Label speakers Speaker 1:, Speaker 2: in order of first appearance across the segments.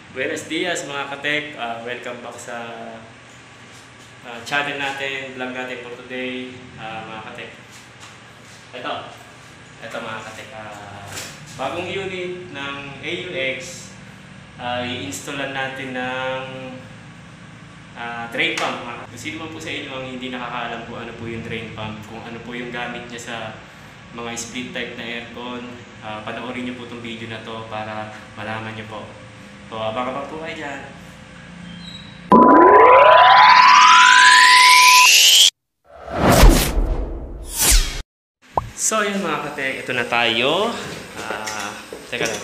Speaker 1: Buenos dias mga katek, welcome back sa channel natin, vlog natin for today mga katek. Ito mga katek, bagong unit ng AUX, i-installan natin ng drain pump. Kung sino man po sa inyo ang hindi nakakaalam kung ano po yung drain pump, kung ano po yung gamit niya sa mga split type na aircon, panoorin niyo po itong video na to para malaman niyo po. So, abang-abang po kayo dyan. So, yun mga katek, ito na tayo. Teka lang.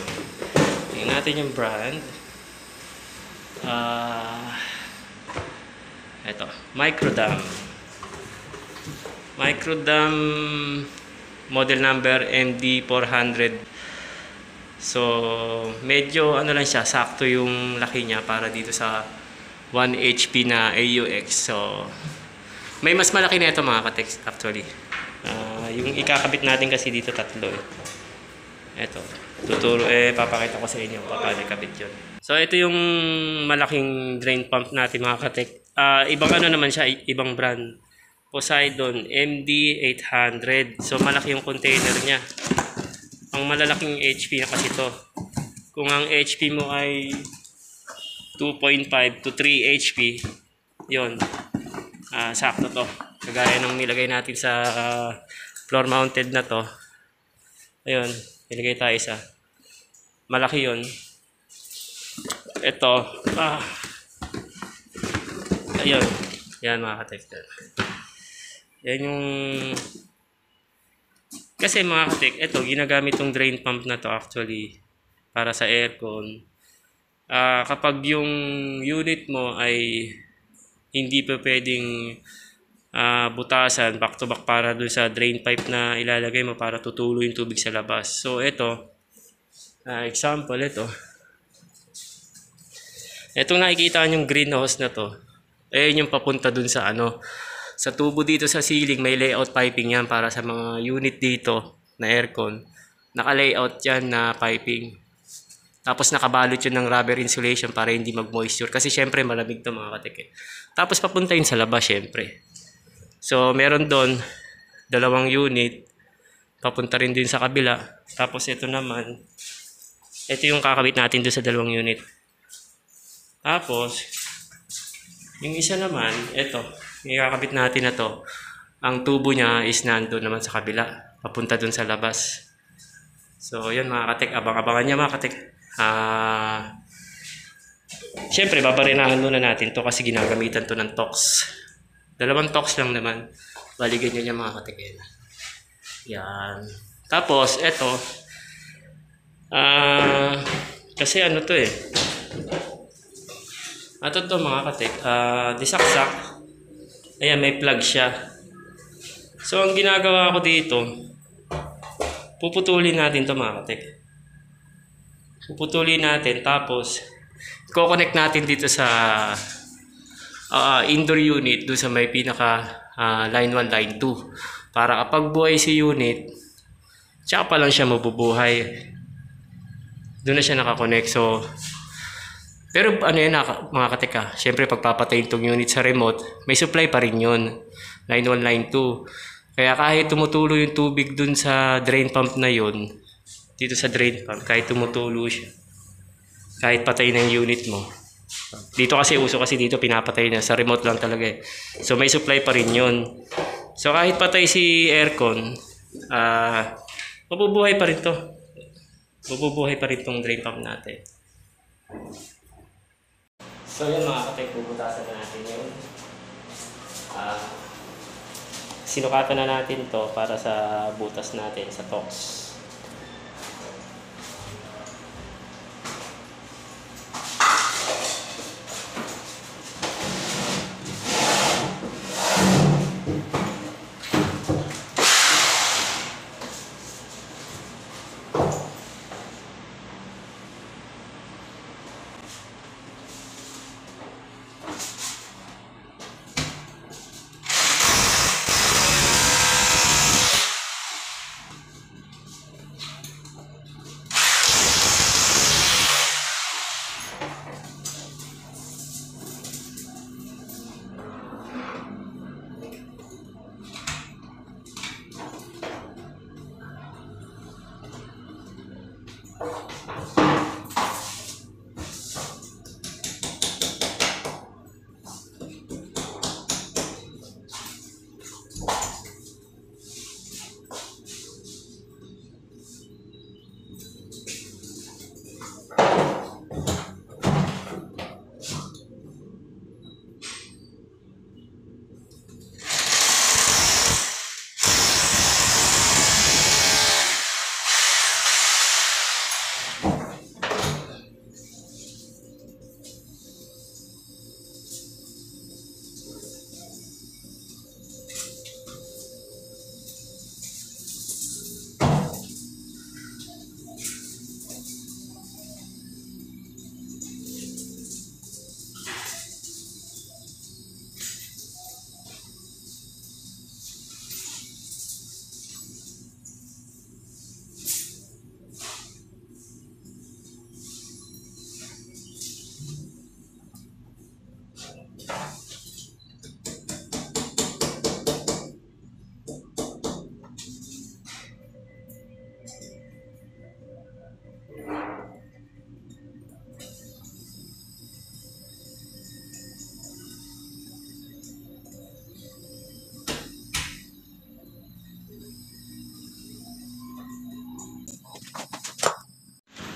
Speaker 1: Tingnan natin yung brand. Ito, Microdam. Microdam model number MD400. So, medyo ano lang siya, sakto yung laki niya para dito sa 1 HP na AUX. So, may mas malaki na ito mga katex actually. Yung ikakabit natin kasi dito tatlo eh. Ito, papakita ko sa inyo paano ikabit yun. So, ito yung malaking drain pump natin mga katex. Ibang ano naman siya, ibang brand. Poseidon MD800. So, malaki yung container niya. Ang malalaking HP na kasi to. Kung ang HP mo ay 2.5 to 3 HP, yon, sakto to. Kagaya ng nilagay natin sa floor mounted na to. Ayun, nilagay tayo isa. Malaki yon. Ito, ayun, yan mga ka-texter. Yan yung kasi mga katek, ito, ginagamit tong drain pump na to actually para sa aircon. Kapag yung unit mo ay hindi pa pwedeng butasan back to back para dun sa drain pipe na ilalagay mo para tutulo yung tubig sa labas. So ito, example ito. Itong nakikita yung green hose na to, ayun yung papunta dun sa sa tubo dito sa ceiling, may layout piping yan para sa mga unit dito na aircon. Naka-layout yan na piping. Tapos nakabalot yun ng rubber insulation para hindi mag-moisture. Kasi syempre malamig to mga katek. Tapos papunta yun sa labas syempre. So meron doon, dalawang unit. Papunta rin din sa kabila. Tapos ito naman, ito yung kakabit natin doon sa dalawang unit. Tapos, yung isa naman, ito. Ikakabit natin na to. Ang tubo niya is nandun naman sa kabila. Papunta dun sa labas. So, yun mga katek. Abang-abangan niya mga katek. Siyempre, babarinahan muna natin to kasi ginagamitan to ng tox. Dalawang tox lang naman. Baligan nyo niya mga katek. Yan. Tapos, eto. Kasi ano to eh. Ito to mga katek. Disaksak. Ayan, may plug siya. So, ang ginagawa ko dito, puputulin natin ito mga katek. Puputulin natin, tapos, i-connect natin dito sa indoor unit, doon sa may pinaka line 1, line 2. Para kapag buhay si unit, tsaka pa lang siya mabubuhay. Doon na siya nakakonect. So, pero ano yan mga kateka, syempre pagpapatayin itong unit sa remote, may supply pa rin yun. Line 1, line 2. Kaya kahit tumutulo yung tubig dun sa drain pump na yun, dito sa drain pump, kahit tumutulo siya, kahit patay ng unit mo. Dito kasi uso kasi dito pinapatay na, sa remote lang talaga eh. So may supply pa rin yun. So kahit patay si aircon, mabubuhay pa rin to. Mabubuhay pa rin tong drain pump natin. So yun mga katek, bubutasan na natin yun. Sinukatan na natin to para sa butas natin sa tox.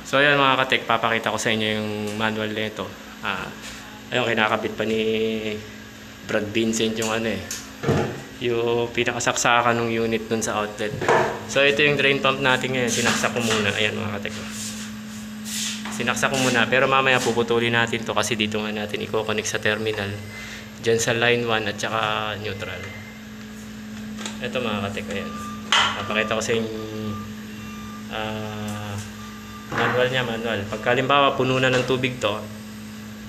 Speaker 1: So ayan mga katek, papakita ko sa inyo yung manual nito. Ayun, kinakabit pa ni Brad Vincent yung ano eh, yung pinakasaksakan ng unit dun sa outlet. So ito yung drain pump natin ngayon, sinaksak ko muna. Ayan mga katek, sinaksak ko muna, pero mamaya puputulin natin to kasi dito nga natin i-connect sa terminal dyan sa line 1 at saka neutral. Ito mga katek, ayan, papakita ko sa inyo manual nya, manual. Pagka halimbawa puno na ng tubig to,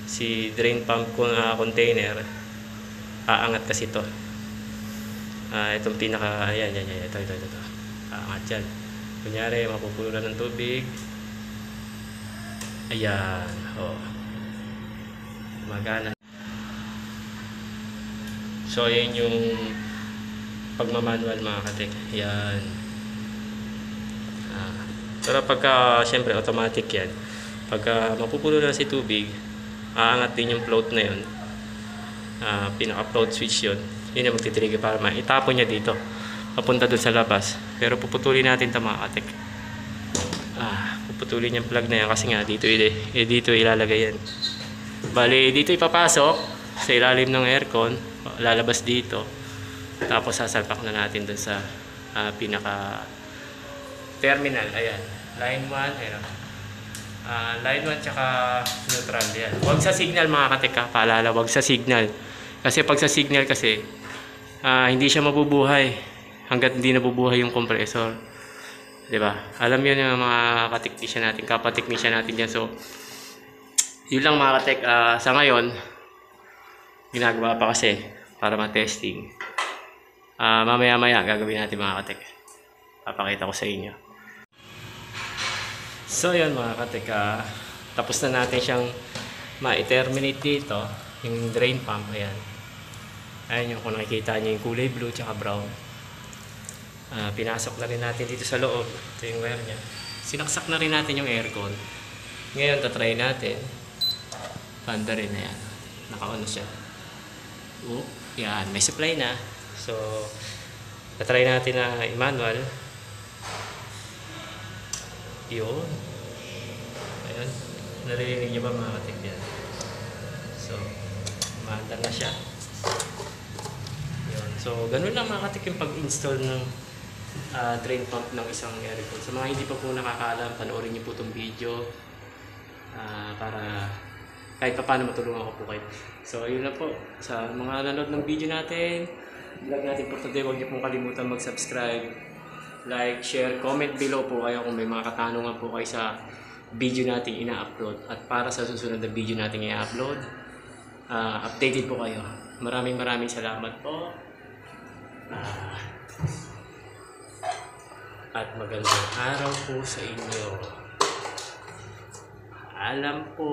Speaker 1: si drain pump container, aangat kasi to. Itong pinaka, ayan, ito. Aangat yan. Kunyari, mapupuno na ng tubig. Ayan, magana. So, ayan yung pagmamanual mga katek. Ayan. Pero pagka, syempre, automatic yan. Pagka mapupuno na si tubig, aangat din yung float na yun. Pinaka-float switch yun. Yun yung magtitrigger para maitapon niya dito. Papunta dun sa labas. Pero puputulin natin ito mga katek. Puputulin yung plug na yan kasi nga dito, dito ilalagay yan. Bali, dito ipapasok sa ilalim ng aircon. Lalabas dito. Tapos sasalpak na natin dun sa pinaka terminal. Ayan, line 1, ayan. Line 1 tsaka neutral yan. Huwag sa signal mga katek, paalala, huwag sa signal. Kasi pag sa signal kasi, hindi siya mabubuhay hanggat hindi nabubuhay yung compressor. 'Di ba? Alam yun yung mga kateknisyan natin, kapateknisyan natin yan. So, yun lang mga katek. Sa ngayon, ginagawa pa kasi para ma-testing. Mamaya-maya gagawin natin mga katek. Papakita ko sa inyo. So yun mga katek, tapos na natin siyang ma-terminate dito, yung drain pump. Ayan. Ayan yung kung nakikita nyo yung kulay blue tsaka brown. Pinasok na rin natin dito sa loob. Ito yung wire nya. Sinaksak na rin natin yung aircon. Ngayon tatry natin. Panda rin na yan. Naka-on siya. Yan, may supply na. So tatry natin na i-manual. Yun. Ayan. Naririnig nyo ba mga katek yan? So, maandar na siya. Yun. So, ganun lang mga katek yung pag-install ng drain pump ng isang aircon. Sa mga hindi pa po nakakaalam, panoorin nyo po itong video para kahit pa paano matulungan ko po kayo. So, yun lang po. Sa mga nanood ng video natin, vlog natin for today, huwag nyo pong kalimutan mag-subscribe, like, share, comment below po kayo kung may mga katanungan po kayo sa video natin ina-upload. At para sa susunod na video natin i-upload, updated po kayo. Maraming salamat po. At magandang araw po sa inyo. Alam po.